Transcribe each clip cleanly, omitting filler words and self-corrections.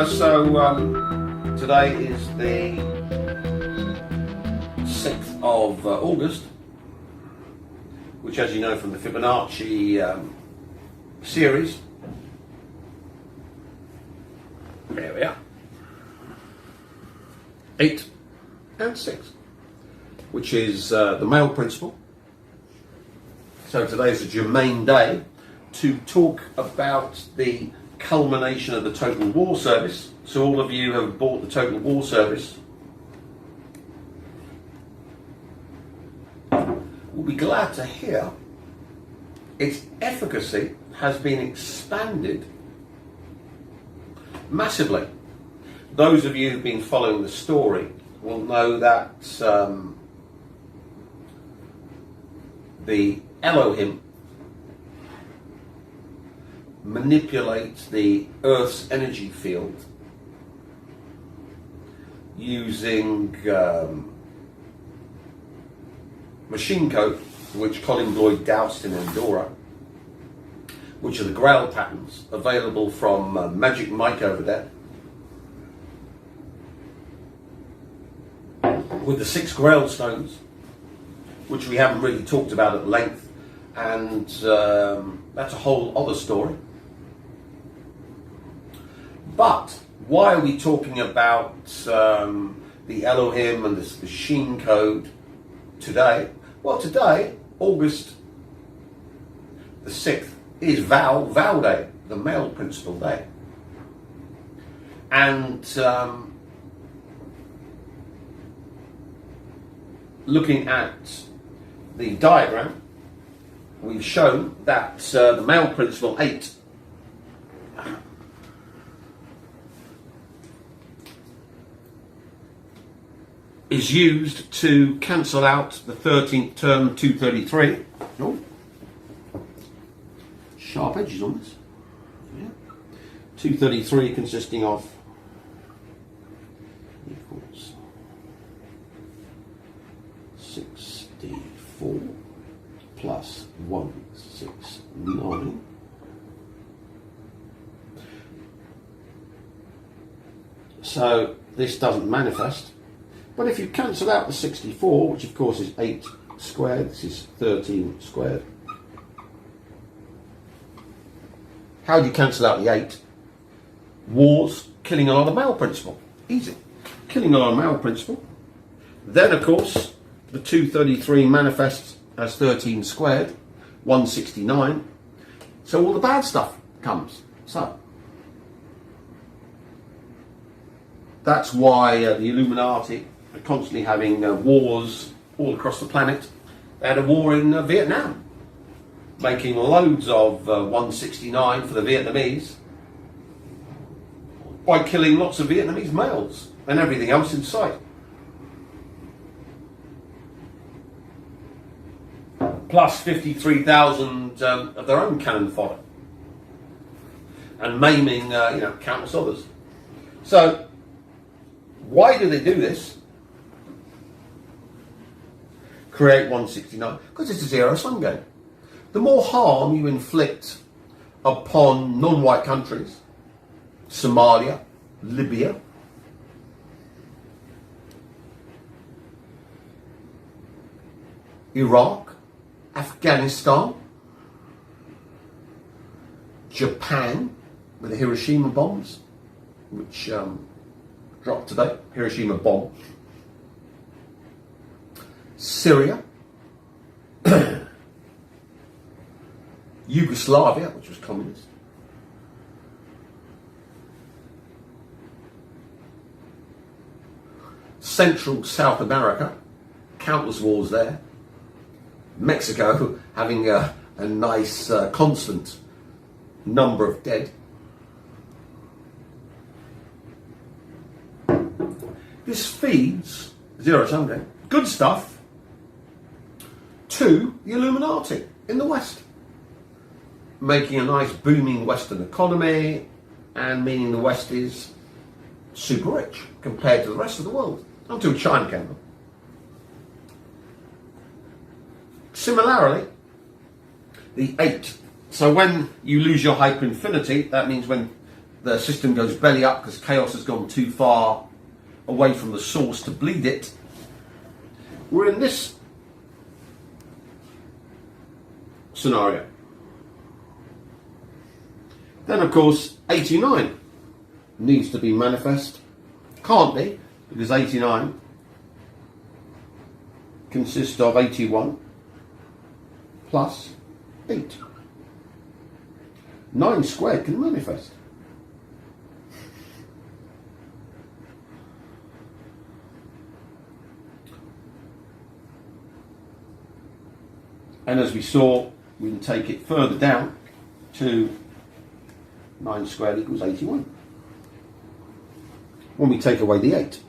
Today is the 6th of August, which, as you know from the Fibonacci series, there we are, 8 and 6, which is the male principle. So today is a germane day to talk about the culmination of the Total War Service. So all of you who have bought the Total War Service will be glad to hear its efficacy has been expanded massively. Those of you who've been following the story will know that the Elohim manipulates the Earth's energy field using machine code, which Colin Lloyd doused in Andorra, which are the grail patterns available from Magic Mike over there, with the 6 grail stones, which we haven't really talked about at length, and that's a whole other story. But why are we talking about the Elohim and this machine code today? Well, today, August the 6th, is Vow Day, the male principle day. And looking at the diagram, we've shown that the male principle 8 is used to cancel out the 13th term 233. Oh, sharp edges on this. Yeah. 233 consisting of equals 64 plus 169. So this doesn't manifest. But if you cancel out the 64, which of course is 8 squared, this is 13 squared. How do you cancel out the 8? Wars, killing a lot of male principle. Easy. Killing a lot of male principle. Then of course, the 233 manifests as 13 squared, 169. So all the bad stuff comes. So that's why the Illuminati are constantly having wars all across the planet. They had a war in Vietnam, making loads of 169 for the Vietnamese by killing lots of Vietnamese males and everything else in sight. Plus 53,000 of their own cannon fodder, and maiming countless others. So why do they do this? Create 169. Because it's a zero-sum game. The more harm you inflict upon non-white countries, Somalia, Libya, Iraq, Afghanistan, Japan, with the Hiroshima bombs, which dropped today, Hiroshima bomb, Syria, Yugoslavia, which was communist, Central South America, countless wars there, Mexico having a nice constant number of dead. This feeds zero-sum game, good stuff, to the Illuminati in the West, making a nice booming Western economy, and meaning the West is super rich compared to the rest of the world, until China came along. Similarly, the 8. So when you lose your hyperinfinity, that means when the system goes belly up because chaos has gone too far away from the source to bleed it. We're in this scenario. Then of course 89 needs to be manifest. Can't be, because 89 consists of 81 plus 8. 9 squared can manifest. And as we saw, we can take it further down to 9 squared equals 81. When we take away the 8,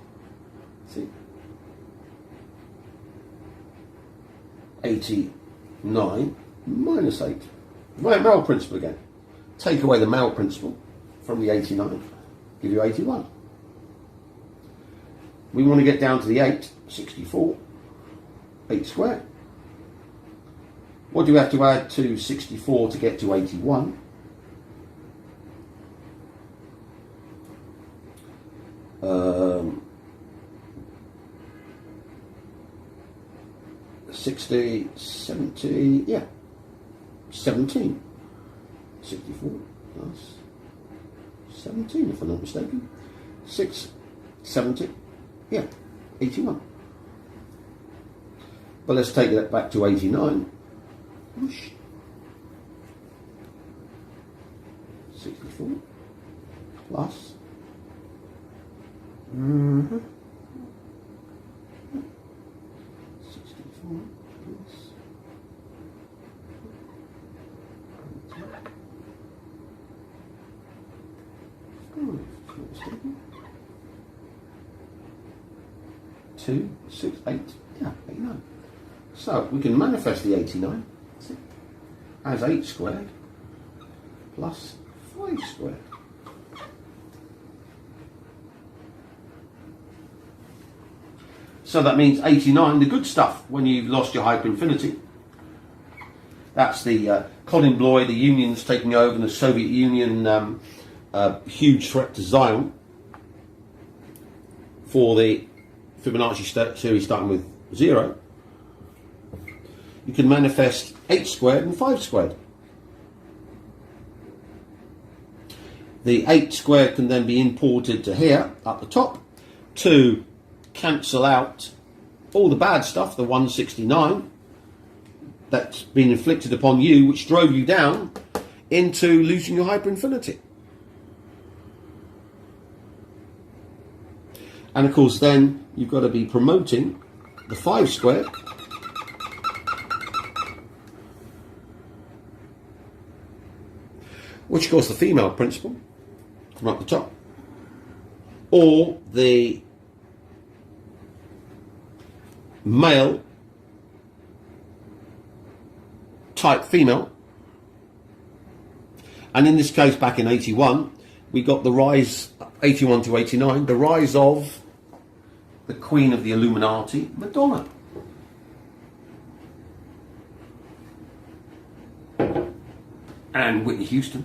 see? 89 minus 8. Right, male principle again. Take away the male principle from the 89, give you 81. We want to get down to the 8, 64, 8 squared. What do we have to add to 64 to get to 81? Um, 60, 70, yeah, 17. 64 plus 17, if I'm not mistaken. 6, 70, yeah, 81. But let's take that back to 89. Whoosh. 64 plus 64 plus 2, 6, 8, yeah, 89. So we can manifest the 89 as 8 squared plus 5 squared. So that means 89, the good stuff, when you've lost your hyperinfinity. That's the Colin Bloy, the Union's taking over, and the Soviet Union, huge threat to Zion for the Fibonacci series starting with 0. You can manifest 8 squared and 5 squared. The 8 squared can then be imported to here, up the top, to cancel out all the bad stuff, the 169, that's been inflicted upon you, which drove you down into losing your hyperinfinity. And of course then you've got to be promoting the 5 squared, which of course the female principle from up the top, or the male type female. And in this case, back in 81, we got the rise, 81 to 89, the rise of the Queen of the Illuminati, Madonna. And Whitney Houston.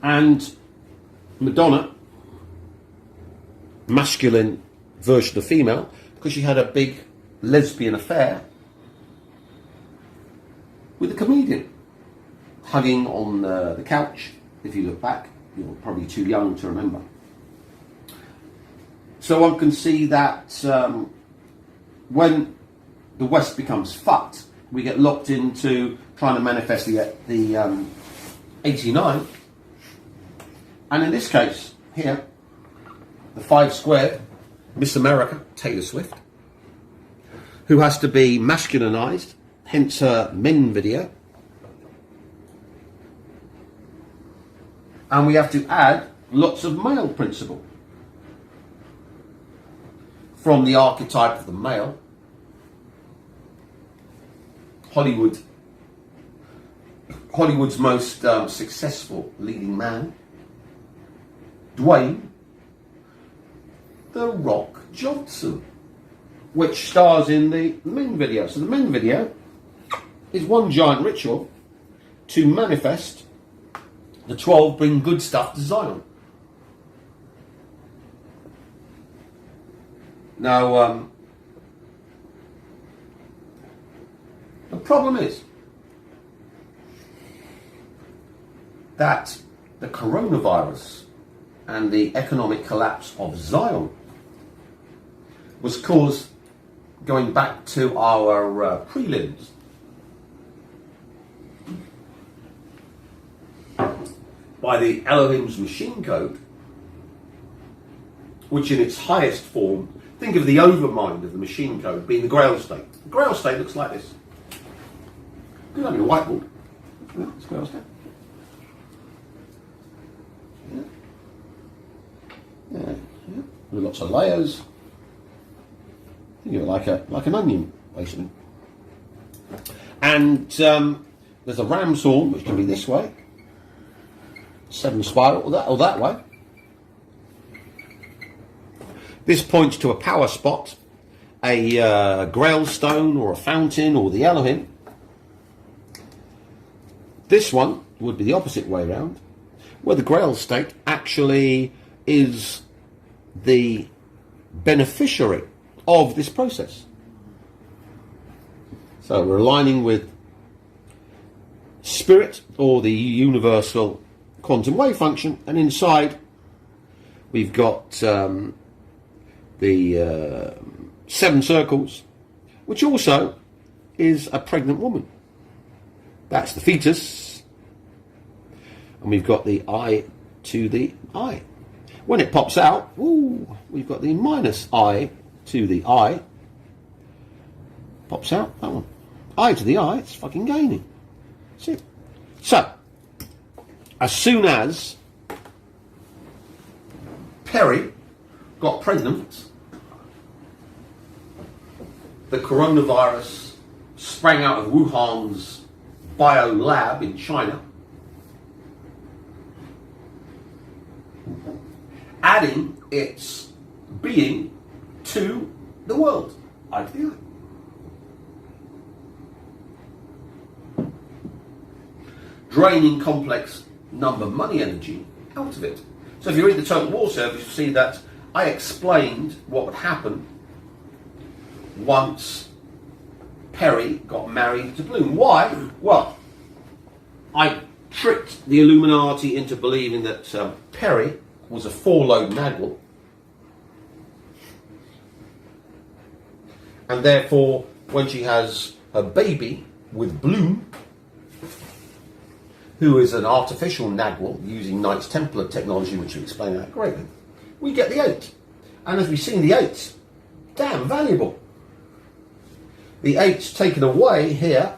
And Madonna, masculine version of female, because she had a big lesbian affair with a comedian, hugging on the couch. If you look back, you're probably too young to remember. So one can see that when the West becomes fucked, we get locked into trying to manifest the 89. And in this case, here, the 5 squared, Miss America, Taylor Swift, who has to be masculinized, hence her men video. And we have to add lots of male principle from the archetype of the male. Hollywood's most successful leading man, Dwayne "The Rock" Johnson, which stars in the men video. So the men video is one giant ritual to manifest The 12 bring good stuff to Zion. Now, the problem is that the coronavirus and the economic collapse of Zion was caused, going back to our prelims, by the Elohim's machine code, which in its highest form, think of the overmind of the machine code being the grail state. The grail state looks like this. Could have been a whiteboard. Yeah, it's grail state. Yeah. With lots of layers. Think of it like an onion, basically. And there's a ram's horn, which can be this way, 7 spiral, or that way. This points to a power spot, a grail stone, or a fountain, or the Elohim. This one would be the opposite way around, where the grail state actually is the beneficiary of this process. So we're aligning with spirit, or the universal quantum wave function, and inside we've got the 7 circles, which also is a pregnant woman. That's the fetus, and we've got the I to the I. When it pops out, ooh, we've got the minus I to the I. Pops out, that one. I to the I, it's fucking gaining. See? So, as soon as Perry got pregnant, the coronavirus sprang out of Wuhan's bio lab in China, adding its being to the world. I to the I. Draining complex number money energy out of it. So if you read the Total War Service, you'll see that I explained what would happen once Perry got married to Bloom. Why? Well, I tricked the Illuminati into believing that Perry was a 4-load Nagwal, and therefore when she has a baby with Bloom, who is an artificial Nagwal using Knights Templar technology, which will explain that greatly, we get the 8. And as we've seen, the 8's damn valuable. The 8's taken away here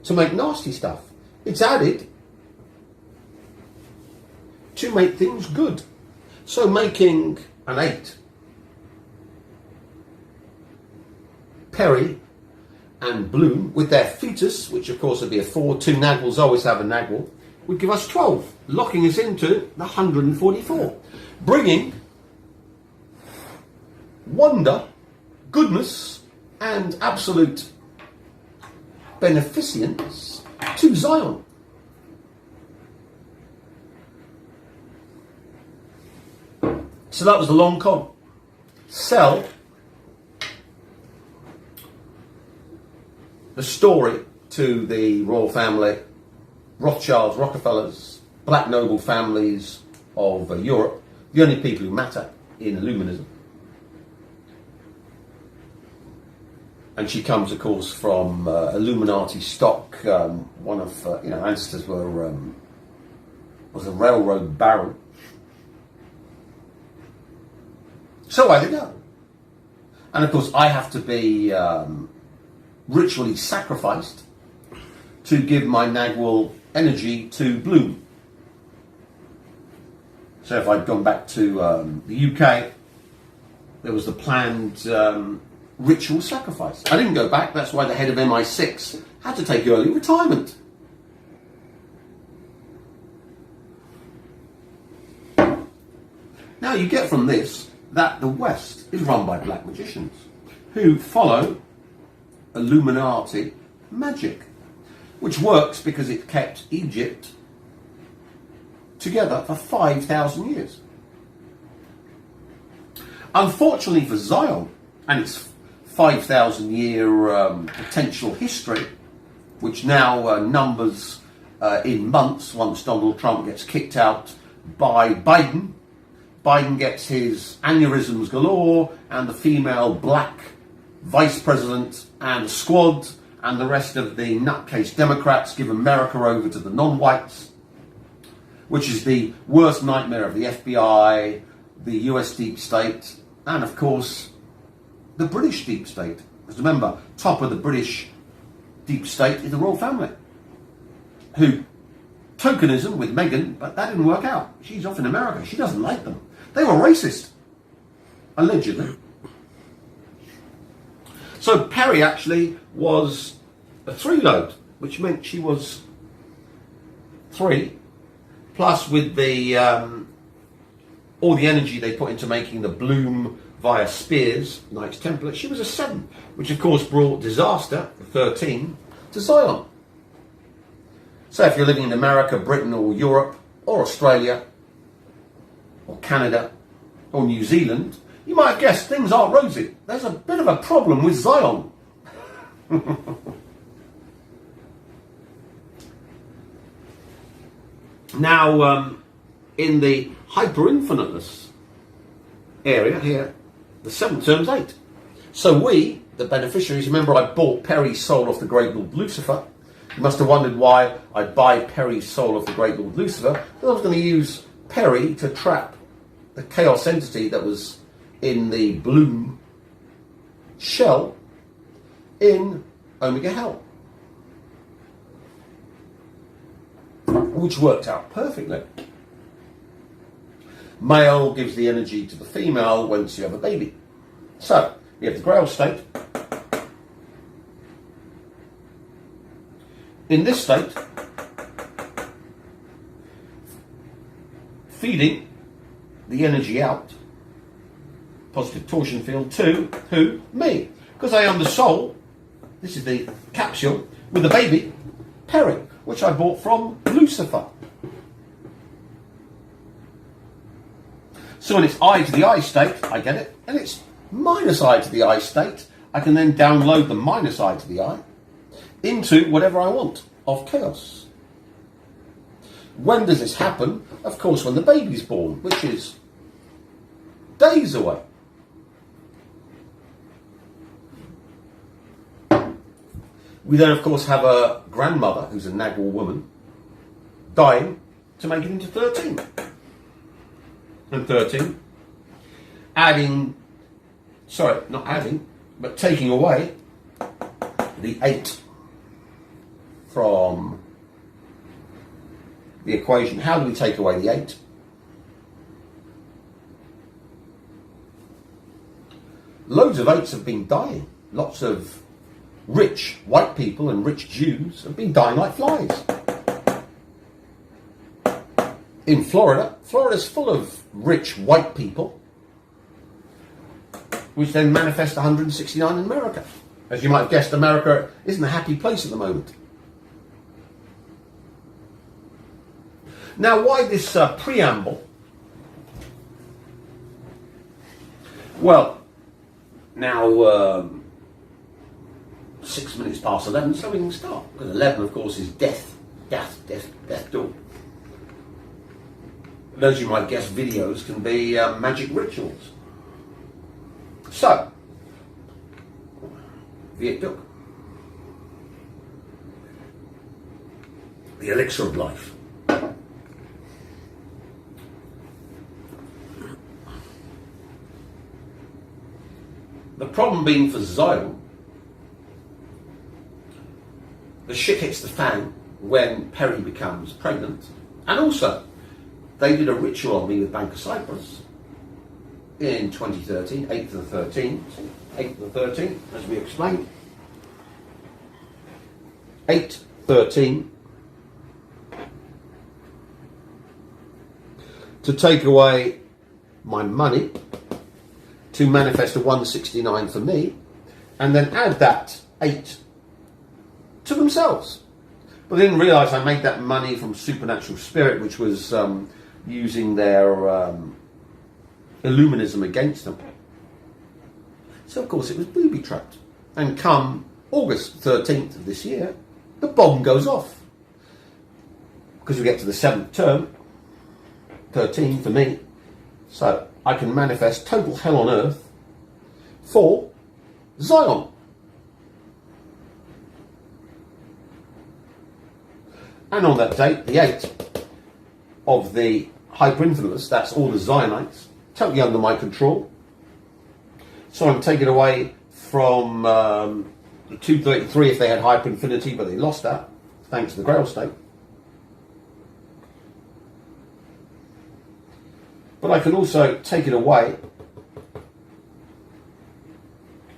to make nasty stuff. It's added to make things good. So making an 8, Perry and Bloom with their fetus, which of course would be a 4, 2 Nagwals always have a Nagwal, would give us 12, locking us into the 144, bringing wonder, goodness, and absolute beneficence to Zion. So that was the long con. Sell the story to the royal family, Rothschilds, Rockefellers, black noble families of Europe, the only people who matter in Illuminism. And she comes, of course, from Illuminati stock. One of ancestors was a railroad baron. So away they go. And of course, I have to be ritually sacrificed to give my Nagwal energy to Bloom. So if I'd gone back to the UK, there was the planned ritual sacrifice. I didn't go back, that's why the head of MI6 had to take early retirement. Now you get from this that the West is run by black magicians who follow Illuminati magic. which works because it kept Egypt together for 5,000 years. Unfortunately for Zion and its 5,000 year potential history, which now numbers in months once Donald Trump gets kicked out by Biden. Biden gets his aneurysms galore and the female black vice president and the squad and the rest of the nutcase Democrats give America over to the non-whites, which is the worst nightmare of the FBI, the US deep state, and of course the British deep state. Because remember, top of the British deep state is the royal family, who tokenism with Meghan, but that didn't work out. She's off in America. She doesn't like them. They were racist, allegedly. So Perry actually was a 3-load, which meant she was 3, plus with the all the energy they put into making the bloom via spears, Knights Templar, she was a 7, which of course brought disaster, 13, to Zion. So if you're living in America, Britain or Europe or Australia or Canada or New Zealand, you might have guessed things aren't rosy. There's a bit of a problem with Zion. Now, in the hyper-infiniteless area here, the 7 turns 8. So we, the beneficiaries, remember I bought Perry's soul off the Great Lord Lucifer. You must have wondered why I buy Perry's soul off the Great Lord Lucifer. Because I was going to use Perry to trap the chaos entity that was in the bloom shell in Omega Hell, which worked out perfectly. Male gives the energy to the female once you have a baby. So, you have the grail state. In this state, feeding the energy out, positive torsion field, to who? Me. Because I am the soul, this is the capsule, with the baby, Perry, which I bought from Lucifer. So when it's I to the I state, I get it, and it's minus I to the I state, I can then download the minus I to the I into whatever I want of chaos. When does this happen? Of course, when the baby's born, which is days away. We then, of course, have a grandmother who's a Nagal woman dying to make it into 13. And 13, taking away the 8 from the equation. How do we take away the 8? Loads of 8s have been dying. Lots of rich white people and rich Jews have been dying like flies. In Florida's full of rich white people, which then manifest 169 in America. As you might have guessed, America isn't a happy place at the moment. Now, why this preamble? Well, now 6 minutes past 11, so we can start. Because 11, of course, is death door. And as you might guess, videos can be magic rituals. So, Viet Duc, the elixir of life. The problem being for Zion, the shit hits the fan when Perry becomes pregnant, and also they did a ritual on me with Bank of Cyprus in 2013, 8th of the 13th, 8th of the 13th, as we explained. 8/13 to take away my money, to manifest a 169 for me, and then add that 8 to themselves. But I didn't realise I made that money from supernatural spirit, which was using their Illuminism against them. So of course it was booby-trapped. And come August 13th of this year, the bomb goes off. Because we get to the 7th term, 13 for me, so I can manifest total hell on earth for Zion. And on that date, the 8th of the hyperinfinitus, that's all the Zionites, totally under my control. So I'm taken away from 233 if they had hyperinfinity, but they lost that, thanks to the Grail state. But I can also take it away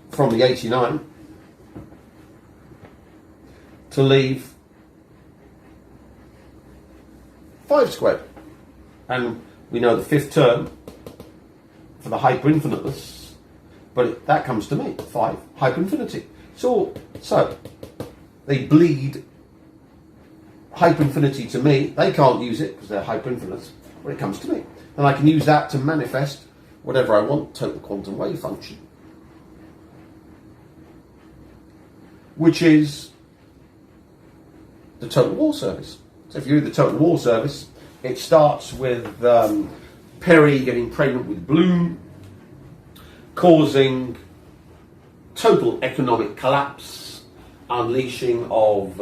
from the 89 to leave 5 squared. And we know the 5th term for the hyperinfinitus, but that comes to me, 5, hyperinfinity. So they bleed hyperinfinity to me. They can't use it because they're hyperinfinites, but it comes to me. And I can use that to manifest whatever I want, total quantum wave function. Which is the total war service. So if you do the total war service, it starts with Perry getting pregnant with Bloom, causing total economic collapse, unleashing of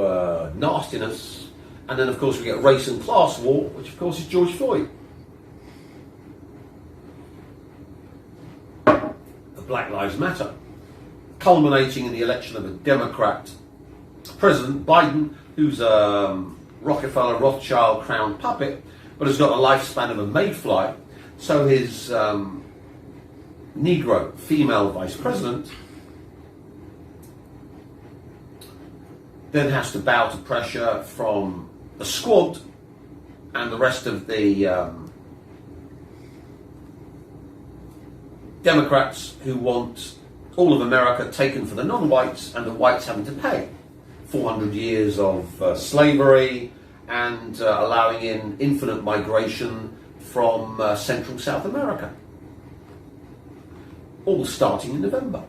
nastiness, and then of course we get race and class war, which of course is George Floyd. The Black Lives Matter, culminating in the election of a Democrat President Biden, who's a Rockefeller Rothschild crown puppet, but has got the lifespan of a mayfly. So his Negro female vice president then has to bow to pressure from the squad and the rest of the Democrats who want all of America taken for the non-whites and the whites having to pay 400 years of slavery and allowing in infinite migration from Central South America. All starting in November.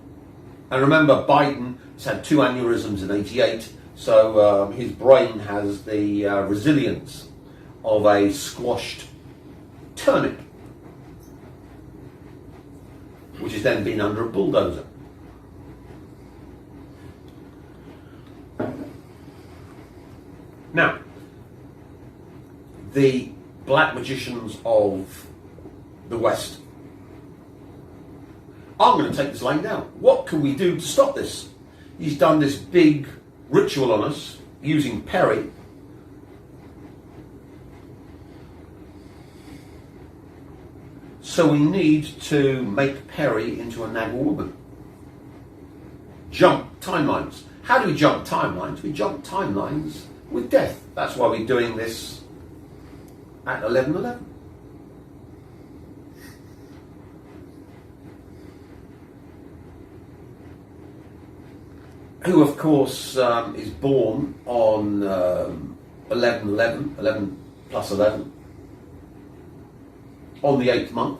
And remember, Biden has had 2 aneurysms in 88, so his brain has the resilience of a squashed turnip, which has then been under a bulldozer. Now, the black magicians of the West. I'm going to take this line down. What can we do to stop this? He's done this big ritual on us using Perry. So we need to make Perry into a Nagel woman. Jump timelines. How do we jump timelines? We jump timelines with death. That's why we're doing this at 11:11. Who, of course, is born on 11/11, 11 plus 11, on the 8th month.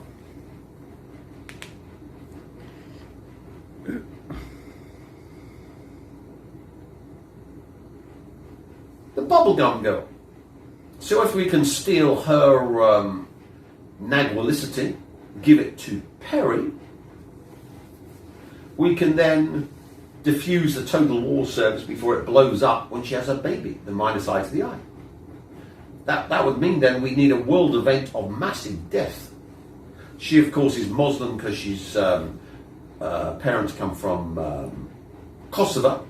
The bubblegum girl. So if we can steal her Nagwalicity, give it to Perry, we can then diffuse the total war service before it blows up when she has a baby, the minus eye to the eye. That would mean then we need a world event of massive death. She, of course, is Muslim because she's parents come from Kosovo,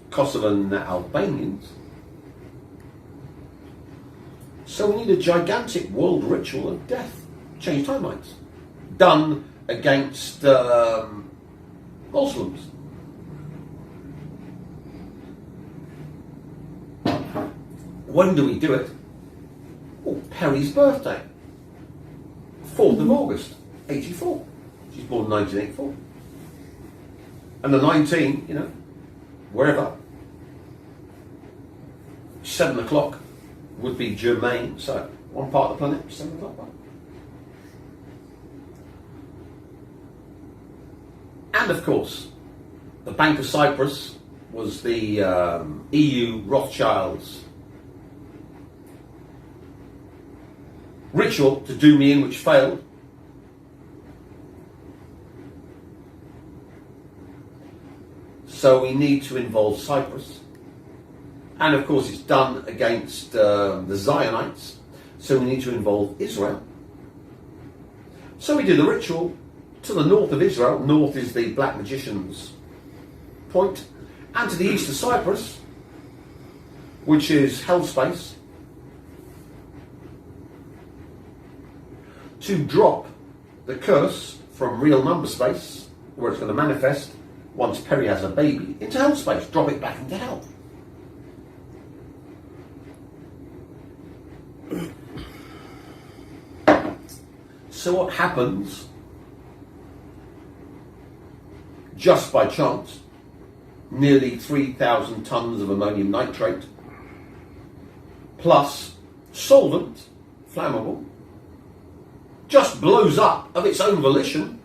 Kosovan Albanians. So we need a gigantic world ritual of death, change timelines, done against Muslims. When do we do it? Oh, Perry's birthday, 4th of August, 84. She's born 1984. And the 19, wherever. 7 o'clock would be germane. So one part of the planet, 7 o'clock. Right? And of course, the Bank of Cyprus was the EU Rothschilds ritual to do me in, which failed. So we need to involve Cyprus. And of course it's done against the Zionites. So we need to involve Israel. So we do the ritual to the north of Israel. North is the black magician's point. And to the east of Cyprus, which is hell space, to drop the curse from real number space, where it's going to manifest once Perry has a baby, into hell space, drop it back into hell. So what happens, just by chance, nearly 3,000 tons of ammonium nitrate, plus solvent, flammable, just blows up of its own volition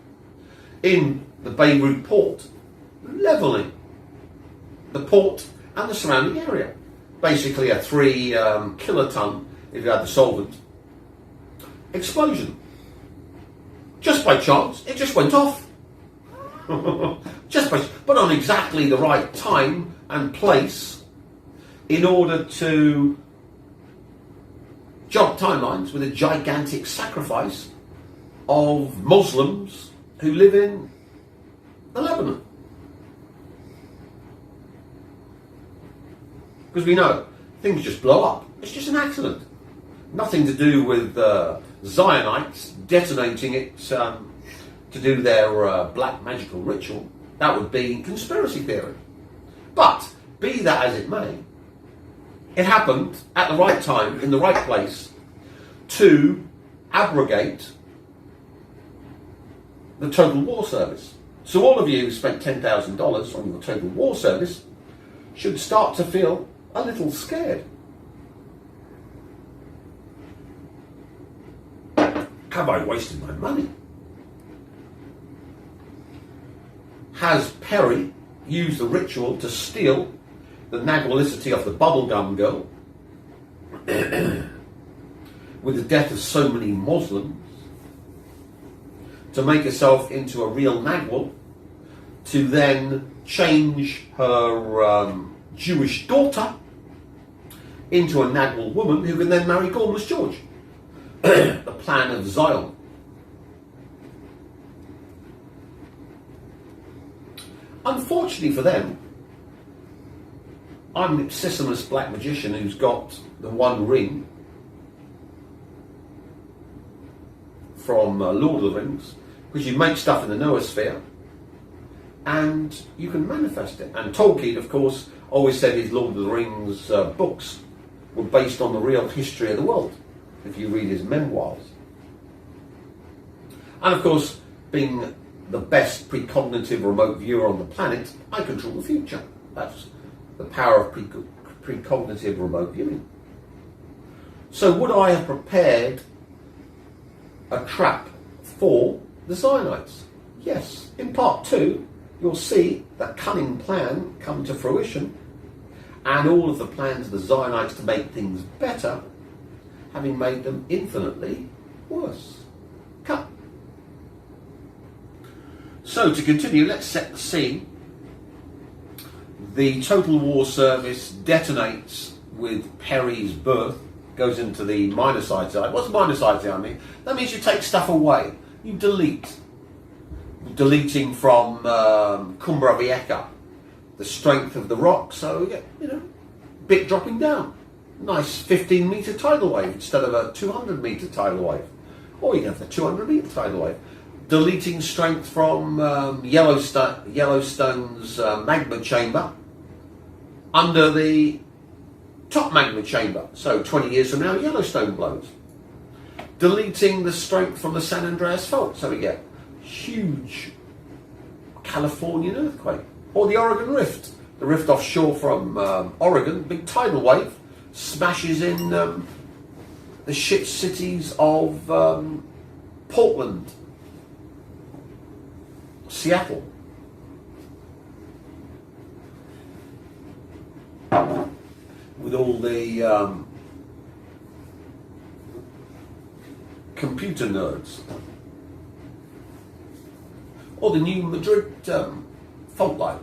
in the Beirut port, levelling the port and the surrounding area. Basically a 3 kiloton, if you had the solvent, explosion. Just by chance, it just went off. But on exactly the right time and place in order to jump timelines with a gigantic sacrifice of Muslims who live in the Lebanon. Because we know things just blow up. It's just an accident. Nothing to do with Zionites detonating it to do their black magical ritual. That would be conspiracy theory. But be that as it may, it happened at the right time, in the right place, to abrogate the Total War Service. So all of you who spent $10,000 on your Total War Service should start to feel a little scared. Have I wasted my money? Has Perry used the ritual to steal the nagualicity of the bubblegum girl with the death of so many Muslims to make herself into a real Nagwal, to then change her Jewish daughter into a Nagwal woman who can then marry Gormless George? The plan of Zion. Unfortunately for them, I'm an ipsissimus black magician who's got the one ring from Lord of the Rings, because you make stuff in the noosphere and you can manifest it. And Tolkien, of course, always said his Lord of the Rings books were based on the real history of the world, if you read his memoirs. And of course, being the best precognitive remote viewer on the planet, I control the future. That's the power of precognitive remote viewing. So would I have prepared a trap for the Zionites? Yes. In part 2, you'll see that cunning plan come to fruition, and all of the plans of the Zionites to make things better, having made them infinitely worse. Cut. So to continue, let's set the scene. The Total War Service detonates with Perry's birth, goes into the minor side. What's minor side? I mean, that means you take stuff away. You delete. Deleting from Cumbra Vieja, the strength of the rock, so you get, bit dropping down. Nice 15-metre tidal wave instead of a 200-metre tidal wave. Or you can have the 200-metre tidal wave. Deleting strength from Yellowstone's magma chamber under the top magma chamber. So 20 years from now, Yellowstone blows. Deleting the strength from the San Andreas fault, so we get huge Californian earthquake. Or the Oregon Rift, the rift offshore from Oregon, big tidal wave, smashes in the shit cities of Portland, Seattle. With all the computer nerds. Or the new Madrid fault line.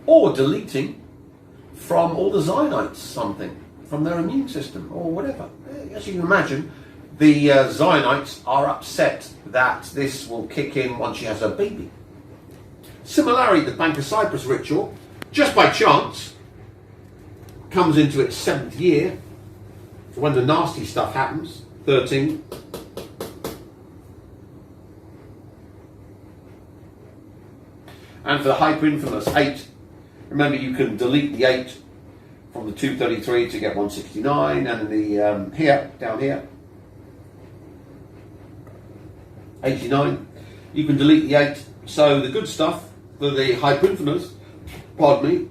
Or deleting from all the Zionites something from their immune system or whatever. As you can imagine, the Zionites are upset that this will kick in once she has her baby. Similarly, the Bank of Cyprus ritual, just by chance, comes into its 7th year. So when the nasty stuff happens, 13. And for the hyper-infamous 8, remember you can delete the 8 from the 233 to get 169, and the here, down here, 89, you can delete the 8. So the good stuff for the hyper-infamous, pardon me,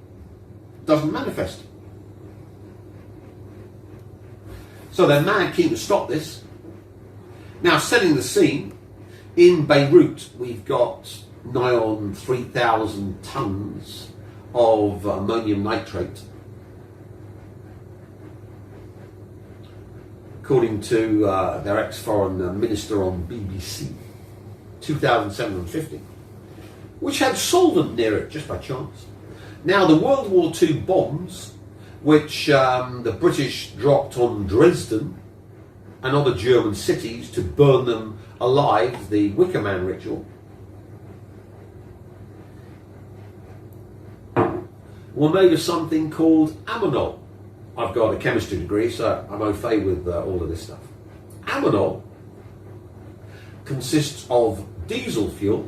doesn't manifest. So they're mad keen to stop this. Now, setting the scene, in Beirut we've got nigh on 3,000 tons of ammonium nitrate, according to their ex-foreign minister on BBC, 2,750, which had solvent near it just by chance. Now, the World War II bombs, which the British dropped on Dresden and other German cities to burn them alive, the Wicker Man ritual, were made of something called ammonol. I've got a chemistry degree, so I'm au fait with all of this stuff. Ammonol consists of diesel fuel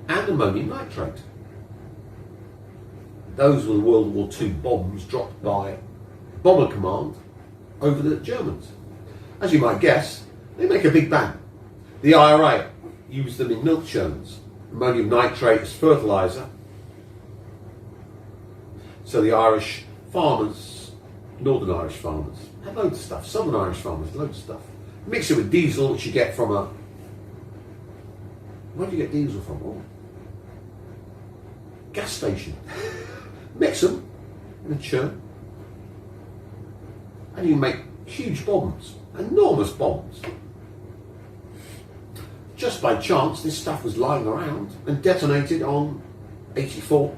and ammonium nitrate. Those were the World War II bombs dropped by Bomber Command over the Germans. As you might guess, they make a big bang. The IRA used them in milk churns, ammonium nitrate as fertiliser. So the Irish farmers, Northern Irish farmers, had loads of stuff. Southern Irish farmers, loads of stuff. Mix it with diesel, which you get from a... Where do you get diesel from? Oh. Gas station. Mix them in a churn, and you make huge bombs, enormous bombs. Just by chance, this stuff was lying around and detonated on 84.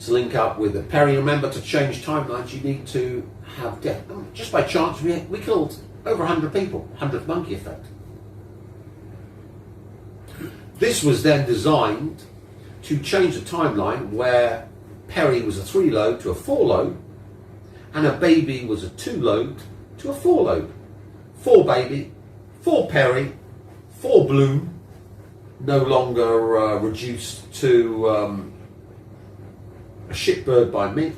To link up with the Perry, remember, to change timelines, you need to have death. Just by chance, we killed over 100 people, 100th monkey effect. This was then designed to change the timeline where Perry was a 3-load to a 4-load, and a baby was a 2-load to a 4-load. 4 baby, 4 Perry, 4 bloom, no longer reduced to a shitbird by me.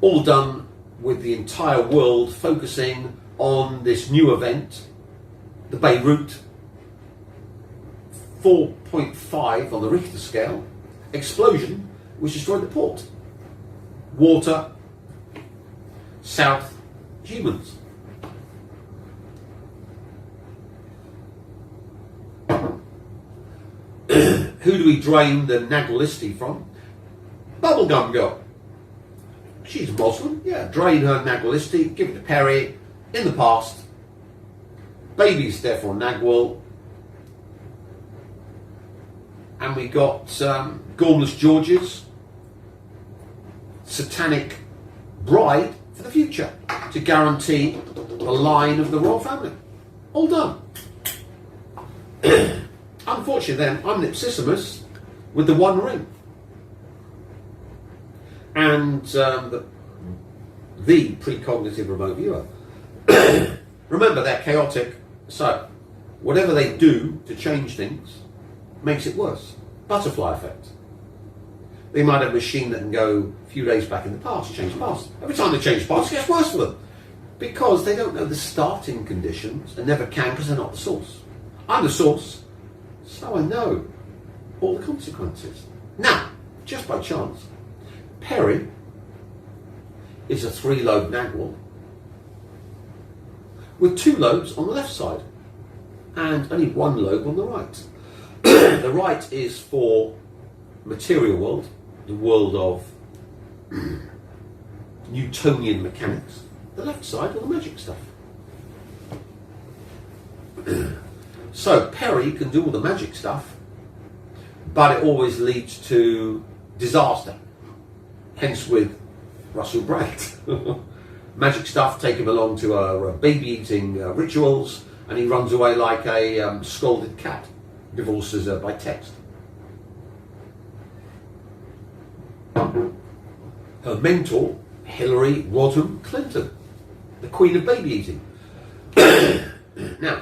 All done with the entire world focusing on this new event, the Beirut 4.5 on the Richter scale explosion, which destroyed the port. Water, south, humans. Who do we drain the Naglisti from? Bubblegum girl. She's a Muslim, yeah. Drain her Naglisti, give it to Perry in the past. Babies, therefore, Nagwal. And we got Gormless George's satanic bride for the future to guarantee the line of the royal family. All done. Unfortunately then, I'm Nipsissimus with the one ring. And the precognitive remote viewer. Remember, they're chaotic, so whatever they do to change things makes it worse. Butterfly effect. They might have a machine that can go a few days back in the past, change the past. Every time they change the past, it gets worse for them. Because they don't know the starting conditions and never can because they're not the source. I'm the source, so I know all the consequences. Now, just by chance, Perry is a 3-lobe nagwal with 2 lobes on the left side and only 1 lobe on the right. The right is for material world, the world of Newtonian mechanics. The left side, all the magic stuff. So Perry can do all the magic stuff, but it always leads to disaster. Hence with Russell Brand. Magic stuff, take him along to a baby-eating rituals, and he runs away like a scolded cat, divorces her by text. Her mentor, Hillary Rodham Clinton, the queen of baby eating. Now,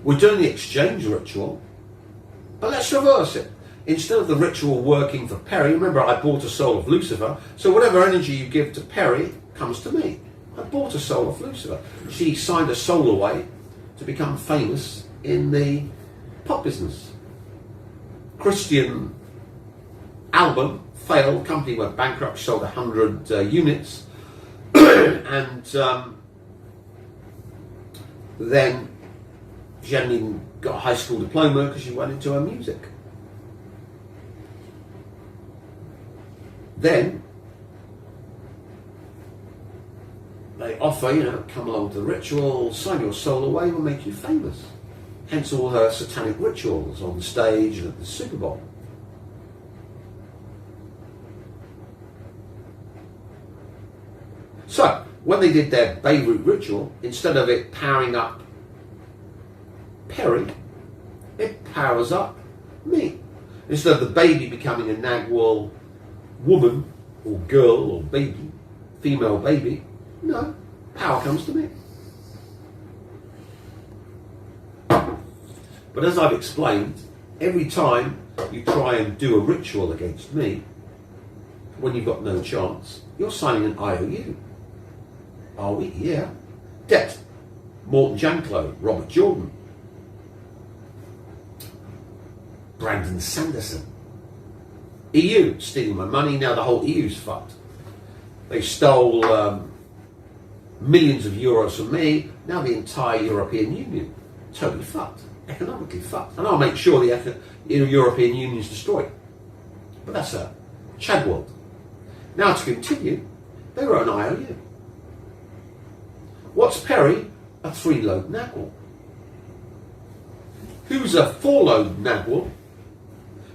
we're doing the exchange ritual, but let's reverse it. Instead of the ritual working for Perry, remember I bought a soul of Lucifer, so whatever energy you give to Perry comes to me. I bought a soul of Lucifer. She signed a soul away to become famous in the pop business. Christian album failed, company went bankrupt, sold 100 units, and then she hadn't even got a high school diploma because she went into her music. Then they offer, come along to the ritual, sign your soul away, we'll make you famous. Hence all her satanic rituals on the stage and at the Super Bowl. So, when they did their Beirut ritual, instead of it powering up Perry, it powers up me. Instead of the baby becoming a nagwal woman, or girl, or baby, female baby, no, power comes to me. But as I've explained, every time you try and do a ritual against me, when you've got no chance, you're signing an IOU. Are we? Yeah. Debt. Morton Janklow, Robert Jordan, Brandon Sanderson. EU, stealing my money, now the whole EU's fucked. They stole millions of euros from me, now the entire European Union. Totally fucked. Economically fucked. And I'll make sure the European Union's destroyed. But that's a Chad world. Now to continue, they were an IOU. What's Perry? A 3-lobe nagwal. Who's a 4-lobe nagwal?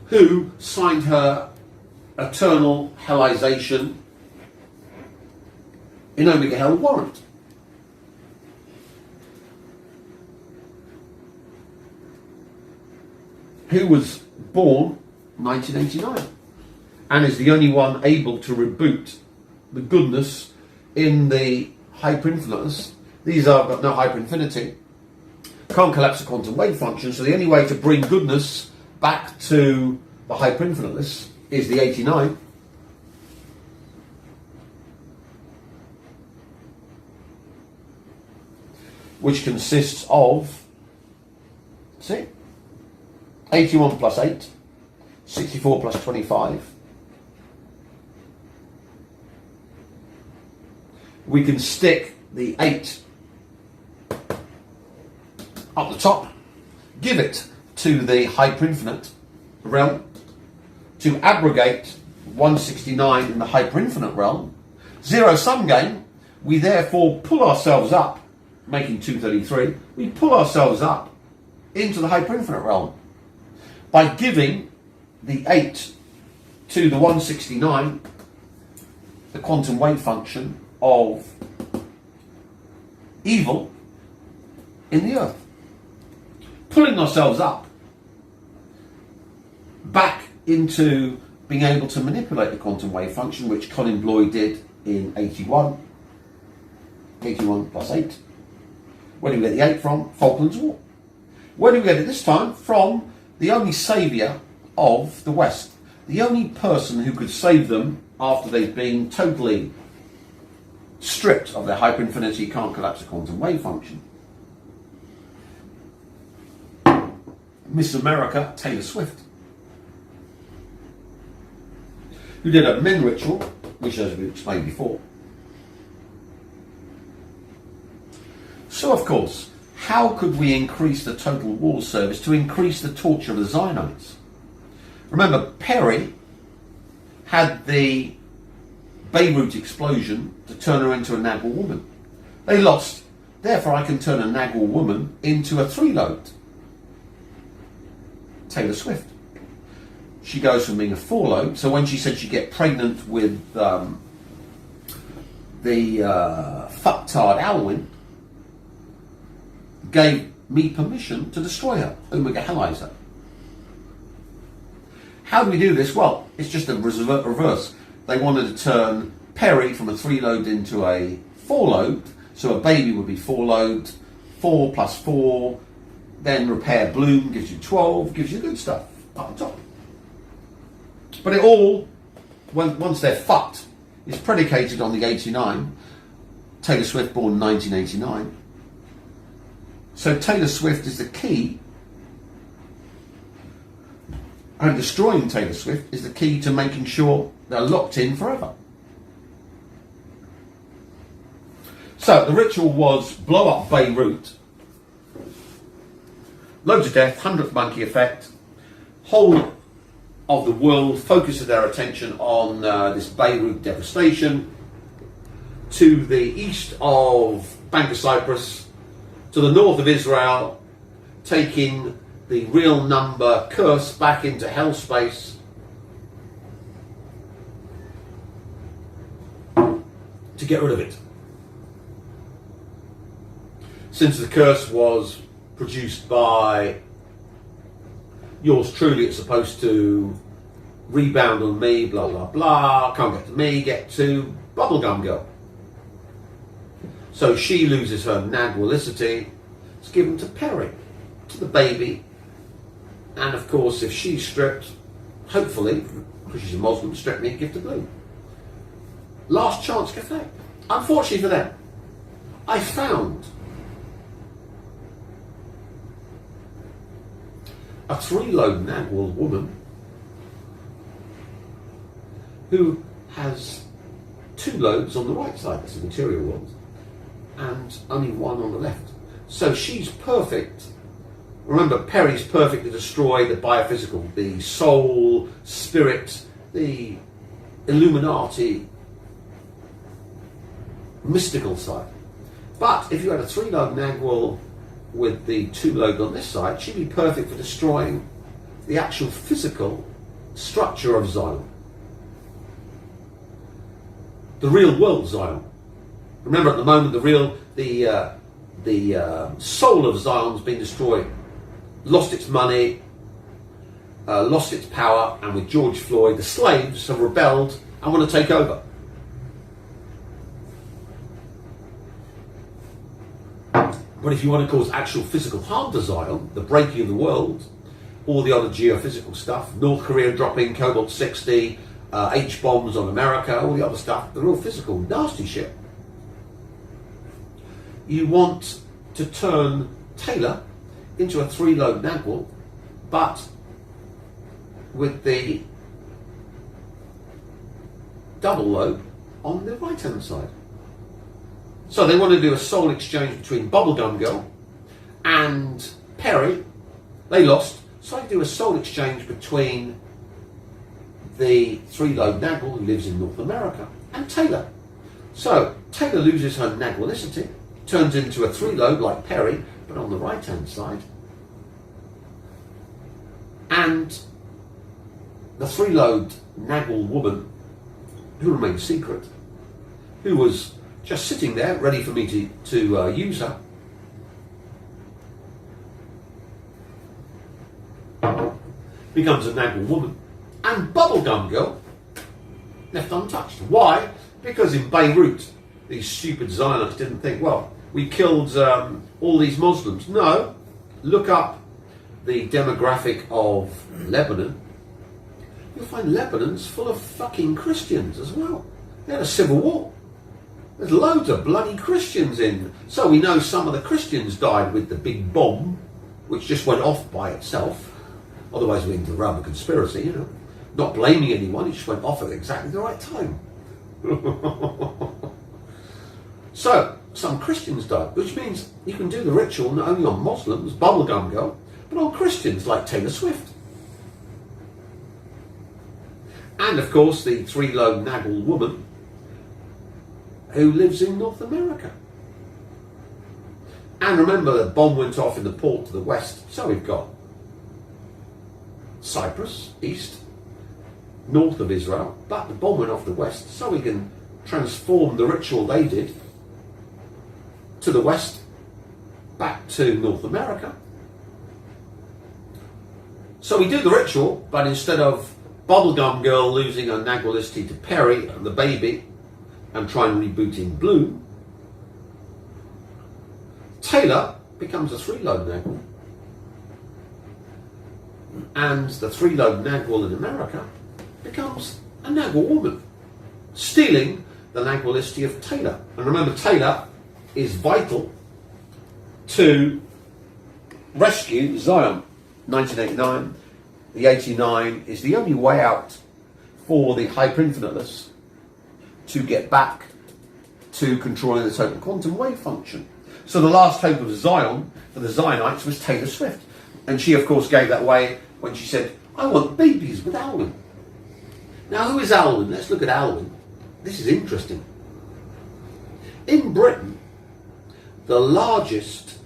Who signed her eternal hellization in Omega Hell warrant. Who was born 1989 and is the only one able to reboot the goodness in the hyperinfiniteness. These are got no hyperinfinity, can't collapse the quantum wave function, so the only way to bring goodness back to the hyperinfiniteness is the 89. Which consists of, see, 81 plus 8, 64 plus 25. We can stick the 8 up the top, give it to the hyperinfinite realm to abrogate 169 in the hyperinfinite realm. Zero-sum game, we therefore pull ourselves up, making 233, we pull ourselves up into the hyperinfinite realm by giving the 8 to the 169, the quantum wave function of evil in the earth. Pulling ourselves up back into being able to manipulate the quantum wave function, which Colin Bloy did in 81. 81 plus 8. Where do we get the 8 from? Falklands War. Where do we get it this time? From the only saviour of the West. The only person who could save them after they've been totally stripped of their hyperinfinity can't collapse a quantum wave function. Miss America, Taylor Swift, who did a men ritual, which as we explained before. So of course, how could we increase the total wall service to increase the torture of the Zionites? Remember, Perry had the Beirut explosion to turn her into a Nagwal woman. They lost, therefore I can turn a Nagwal woman into a three-lobed Taylor Swift. She goes from being a four-lobe, so when she said she'd get pregnant with the fucktard Alwyn, gave me permission to destroy her, Omega Hellize her. How do we do this? Well, it's just a reverse. They wanted to turn Perry from a three-lobed into a four-lobed, so a baby would be four-lobed, 4 plus 4, then repair Bloom gives you 12, gives you good stuff up the top. But it all, once they're fucked, is predicated on the 89, Taylor Swift born in 1989. So Taylor Swift is the key, and destroying Taylor Swift is the key to making sure they're locked in forever. So the ritual was blow up Beirut, loads of death, 100th monkey effect, whole of the world focuses their attention on this Beirut devastation, to the east of Bank of Cyprus, to the north of Israel, taking the real number curse back into hell space, to get rid of it. Since the curse was produced by yours truly, it's supposed to rebound on me, blah blah blah, can't get to me, get to Bubblegum Girl. So she loses her Nagwalicity, it's given to Perry, to the baby, and of course if she's stripped, hopefully, because she's a Muslim, strip me, give to Blue. Last chance cafe. Unfortunately for them, I found a three-lobe Nagwal woman who has 2 lobes on the right side, that's the material world, and only 1 on the left. So she's perfect. Remember, Perry's perfect to destroy the biophysical, the soul, spirit, the Illuminati, mystical side. But if you had a 3-lobe Nagwal with the 2 lobes on this side, she'd be perfect for destroying the actual physical structure of Zion. The real world Zion. Remember, at the moment, the soul of Zion's been destroyed, lost its money, lost its power, and with George Floyd, the slaves have rebelled and want to take over. But if you want to cause actual physical harm to Zion, the breaking of the world, all the other geophysical stuff, North Korea dropping cobalt-60, H-bombs on America, all the other stuff, the real physical, nasty shit. You want to turn Taylor into a 3-lobe Nagwal, but with the double lobe on the right-hand side. So they want to do a soul exchange between Bubblegum Girl and Perry. They lost. So I do a soul exchange between the 3-lobe Nagwal, who lives in North America, and Taylor. So Taylor loses her Nagwalicity, turns into a 3-lobe like Perry, but on the right-hand side. And the 3-lobed Nagwal woman, who remains secret, who was just sitting there ready for me to use her, becomes a Nagwal woman, and Bubblegum Girl left untouched. Why? Because in Beirut, these stupid Zionists didn't think, well, we killed all these Muslims. No, look up the demographic of Lebanon, you'll find Lebanon's full of fucking Christians as well. They had a civil war. There's loads of bloody Christians in. So we know some of the Christians died with the big bomb, which just went off by itself. Otherwise we're into the realm of conspiracy, you know. Not blaming anyone, it just went off at exactly the right time. So, some Christians died, which means you can do the ritual not only on Muslims, bubblegum girl, but on Christians like Taylor Swift. And of course the three-lobed Nagel woman who lives in North America. And remember, the bomb went off in the port to the west, so we've got Cyprus, east, north of Israel, but the bomb went off the west, so we can transform the ritual they did to the west, back to North America. So we do the ritual, but instead of Bubblegum Girl losing her Nagualisty to Perry and the baby and trying to reboot in blue, Taylor becomes a three-lobed Nagel, and the three-lobed Nagel in America becomes a Nagel woman, stealing the Nagualisty of Taylor. And remember, Taylor is vital to rescue Zion. 1989, the 89 is the only way out for the hyper-infiniteless to get back to controlling the total quantum wave function. So the last hope of Zion for the Zionites was Taylor Swift. And she, of course, gave that away when she said, I want babies with Alwyn. Now, who is Alwyn? Let's look at Alwyn. This is interesting. In Britain, the largest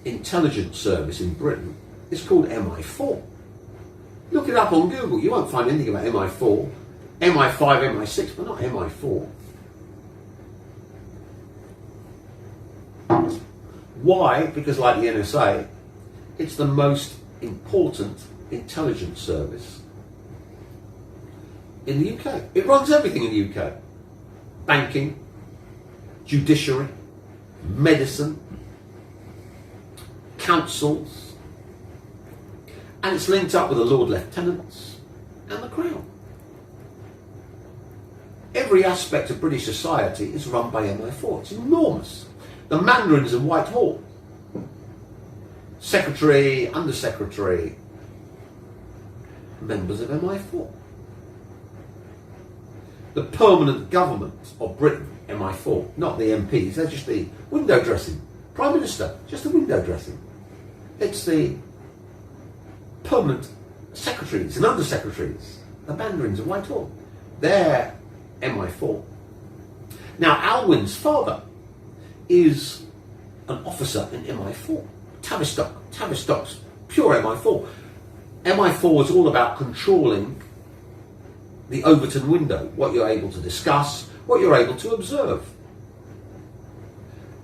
intelligence service in Britain is called MI4. Look it up on Google. You won't find anything about MI4, MI5, MI6, but not MI4. Why? Because like the NSA, it's the most important intelligence service in the UK. It runs everything in the UK. Banking, judiciary, medicine, councils, and it's linked up with the Lord Lieutenants and the Crown. Every aspect of British society is run by MI4. It's enormous. The Mandarins in Whitehall, Secretary, Undersecretary, members of MI4. The permanent government of Britain, MI4, not the MPs, they're just the window dressing. Prime Minister, just the window dressing. It's the permanent secretaries and undersecretaries, the Mandarins of Whitehall. They're MI4. Now, Alwyn's father is an officer in MI4. Tavistock's pure MI4. MI4 is all about controlling the Overton window, what you're able to discuss, what you're able to observe.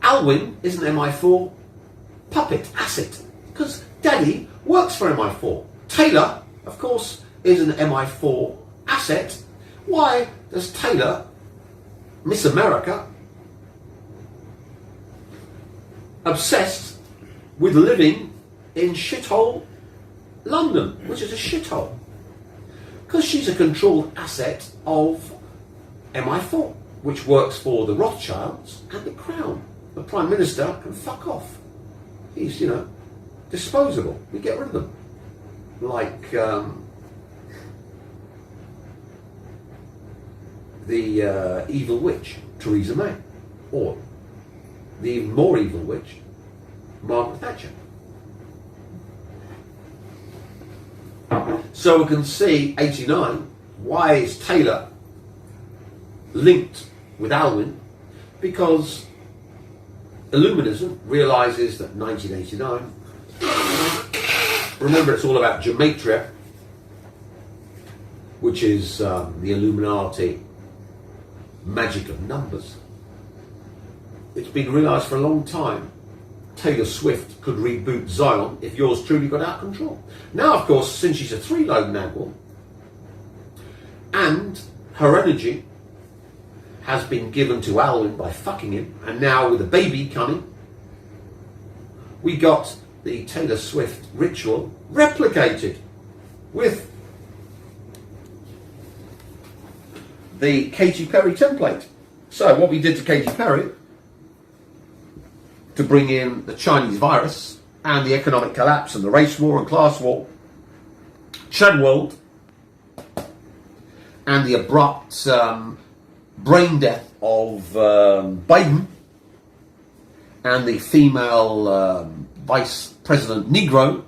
Alwyn is an MI4 puppet, asset, because Daddy works for MI4. Taylor, of course, is an MI4 asset. Why does Taylor, Miss America, obsessed with living in shithole London, which is a shithole? Because she's a controlled asset of MI4, which works for the Rothschilds and the Crown. The Prime Minister can fuck off. He's, disposable. We get rid of them. Like the evil witch, Theresa May, or the even more evil witch, Margaret Thatcher. So we can see 89, why is Taylor linked with Alwyn? Because Illuminism realizes that 1989, remember it's all about gematria, which is the Illuminati magic of numbers. It's been realized for a long time Taylor Swift could reboot Zion if yours truly got out of control. Now, of course, since she's a three-lobed Nagel, and her energy has been given to Alwyn by fucking him, and now with a baby coming, we got the Taylor Swift ritual replicated with the Katy Perry template. So what we did to Katy Perry to bring in the Chinese virus and the economic collapse and the race war and class war, Chad World, and the abrupt brain death of Biden and the female vice president Negro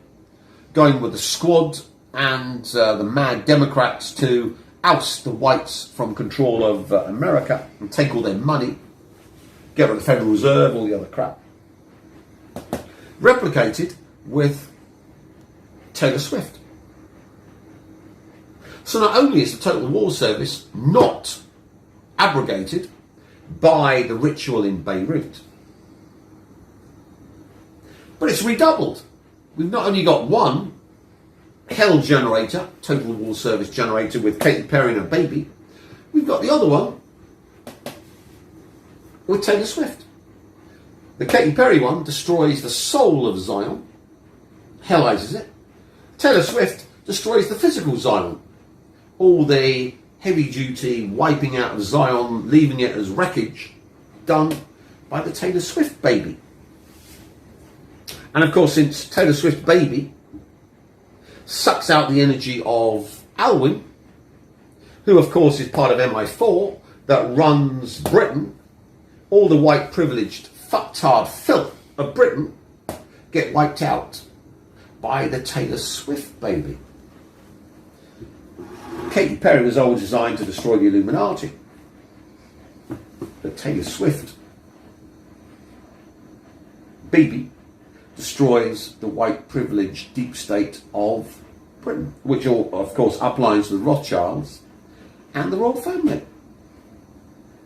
going with the squad and the mad Democrats to oust the whites from control of America and take all their money, get rid of the Federal Reserve, all the other crap. Replicated with Taylor Swift. So not only is the Total War Service not abrogated by the ritual in Beirut, but it's redoubled. We've not only got one hell generator, Total War Service generator with Katy Perry and her baby, we've got the other one with Taylor Swift. The Katy Perry one destroys the soul of Zion, hellizes it. Taylor Swift destroys the physical Zion. All the heavy-duty wiping out of Zion, leaving it as wreckage, done by the Taylor Swift baby. And of course, since Taylor Swift baby sucks out the energy of Alwyn, who of course is part of MI4 that runs Britain, all the white privileged fucktard filth of Britain get wiped out by the Taylor Swift baby. Katy Perry was always designed to destroy the Illuminati. But Taylor Swift baby destroys the white privileged deep state of Britain, which all, of course, uplines the Rothschilds and the royal family.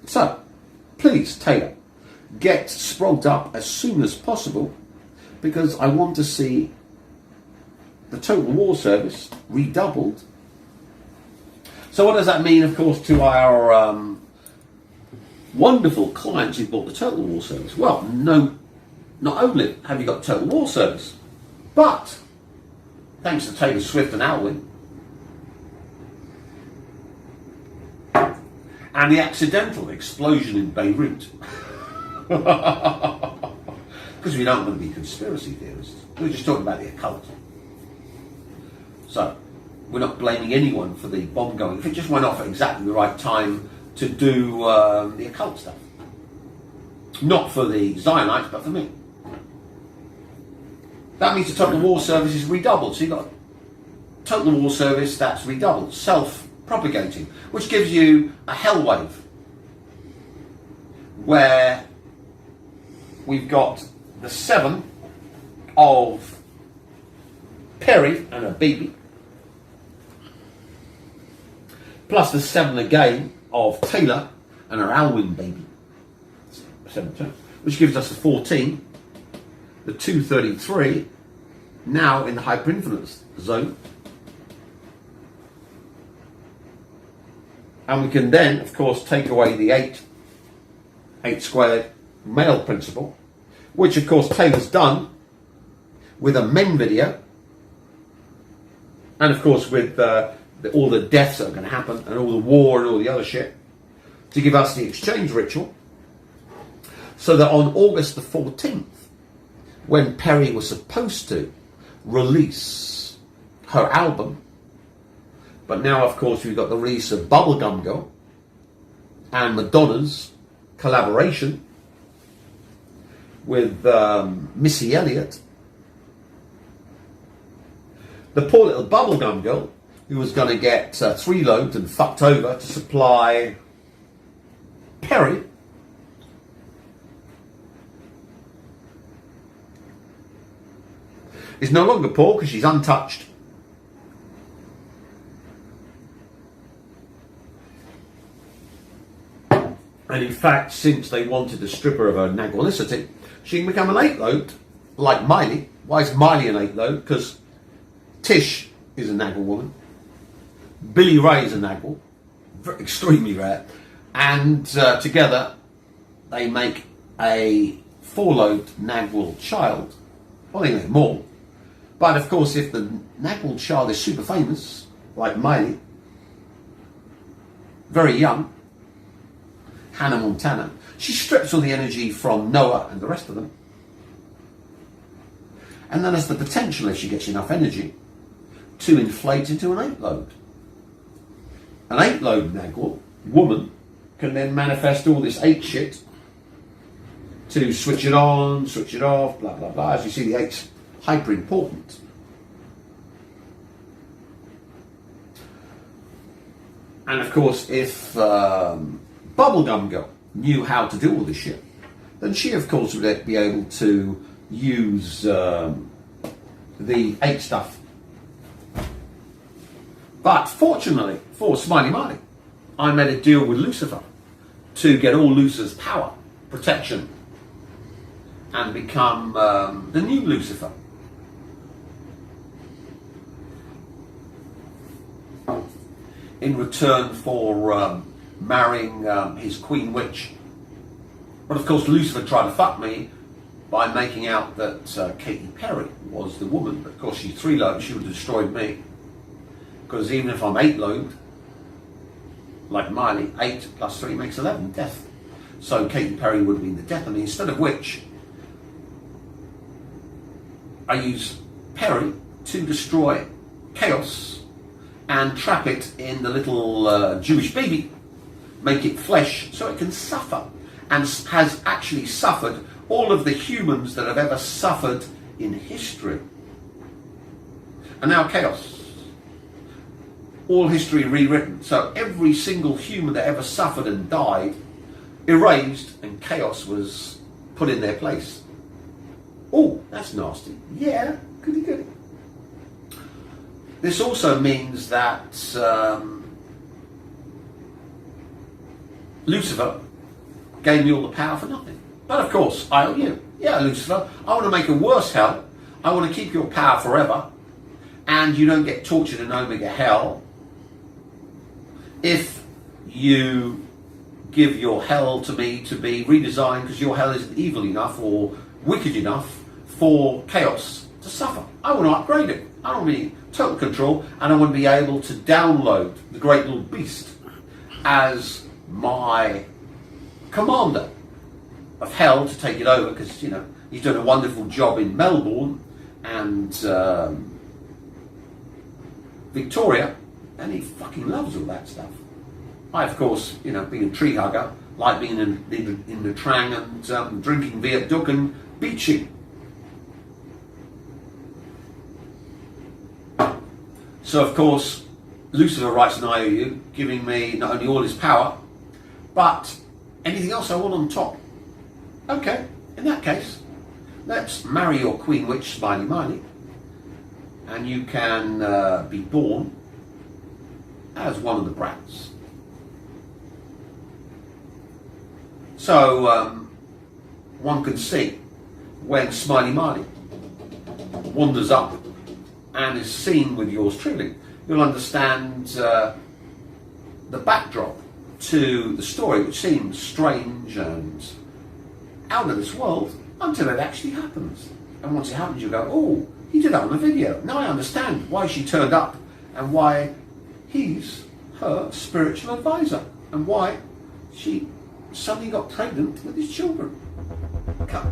So, please, Taylor, get sprogged up as soon as possible, because I want to see the Total War Service redoubled. So what does that mean, of course, to our wonderful clients who bought the Total War Service? Well, no, not only have you got Total War Service, but thanks to Taylor Swift and Alwyn, and the accidental explosion in Beirut, because we don't want to be conspiracy theorists, we're just talking about the occult. So, we're not blaming anyone for the bomb going. If it just went off at exactly the right time to do the occult stuff. Not for the Zionites, but for me. That means the Total War Service is redoubled. So you've got Total War Service that's redoubled, self-propagating, which gives you a hell wave, where we've got the 7 of Perry and her baby, plus the 7 again of Taylor and her Alwyn baby, 7, which gives us the 14, the 233, now in the hyperinfluence zone. And we can then, of course, take away the 8 squared male principle, which of course Taylor's done with a men video, and of course with all the deaths that are going to happen and all the war and all the other shit, to give us the exchange ritual, so that on August the 14th, when Perry was supposed to release her album, but now of course we've got the release of Bubblegum Girl and Madonna's collaboration with Missy Elliott, the poor little Bubblegum Girl, who was going to get 3-loaded and fucked over to supply Perry, is no longer poor because she's untouched. And in fact, since they wanted to strip her of her nagualicity, she can become an 8-load, like Miley. Why is Miley an 8-load? Because Tish is a naggle woman. Billy Ray is a naggle, extremely rare. And together, they make a 4-load naggle child. Well, they make more. But of course, if the naggle child is super famous, like Miley, very young, Hannah Montana. She strips all the energy from Noah and the rest of them. And then has the potential, if she gets enough energy, to inflate into an 8-lode. An 8-lode Nagwal woman can then manifest all this 8 shit to switch it on, switch it off, blah, blah, blah. As you see, the 8's hyper important. And of course, if Bubblegum Girl knew how to do all this shit, then she, of course, would be able to use the 8 stuff. But fortunately for Smiley Miley, I made a deal with Lucifer to get all Lucifer's power, protection, and become the new Lucifer. In return for marrying his Queen Witch. But of course Lucifer tried to fuck me by making out that Katy Perry was the woman. But of course she's 3-lode, she would have destroyed me. Because even if I'm 8-lode, like Miley, 8 plus 3 makes 11, death. So Katy Perry would have been the death of me, instead of which I use Perry to destroy chaos and trap it in the little Jewish baby, make it flesh so it can suffer, and has actually suffered all of the humans that have ever suffered in history. And now chaos. All history rewritten. So every single human that ever suffered and died, erased, and chaos was put in their place. Oh, that's nasty. Yeah, goody goody. This also means that Lucifer gave me all the power for nothing. But of course, I owe you. Yeah, Lucifer, I want to make a worse hell. I want to keep your power forever. And you don't get tortured in Omega Hell. If you give your hell to me to be redesigned because your hell isn't evil enough or wicked enough for chaos to suffer. I want to upgrade it. I want to be total control, and I want to be able to download the Great Little Beast as my commander of hell to take it over, because, you know, he's done a wonderful job in Melbourne and Victoria, and he fucking loves all that stuff. I, of course, you know, being a tree hugger, like being in the Trang and drinking Viet Duc and beaching. So, of course, Lucifer writes an IOU, giving me not only all his power, but anything else I want on top. Okay, in that case, let's marry your Queen Witch, Smiley Miley, and you can be born as one of the brats. So, one can see when Smiley Miley wanders up and is seen with yours truly, you'll understand the backdrop to the story, which seems strange and out of this world until it actually happens. And once it happens, you go, oh, he did that on the video. Now I understand why she turned up and why he's her spiritual advisor and why she suddenly got pregnant with his children. Cut.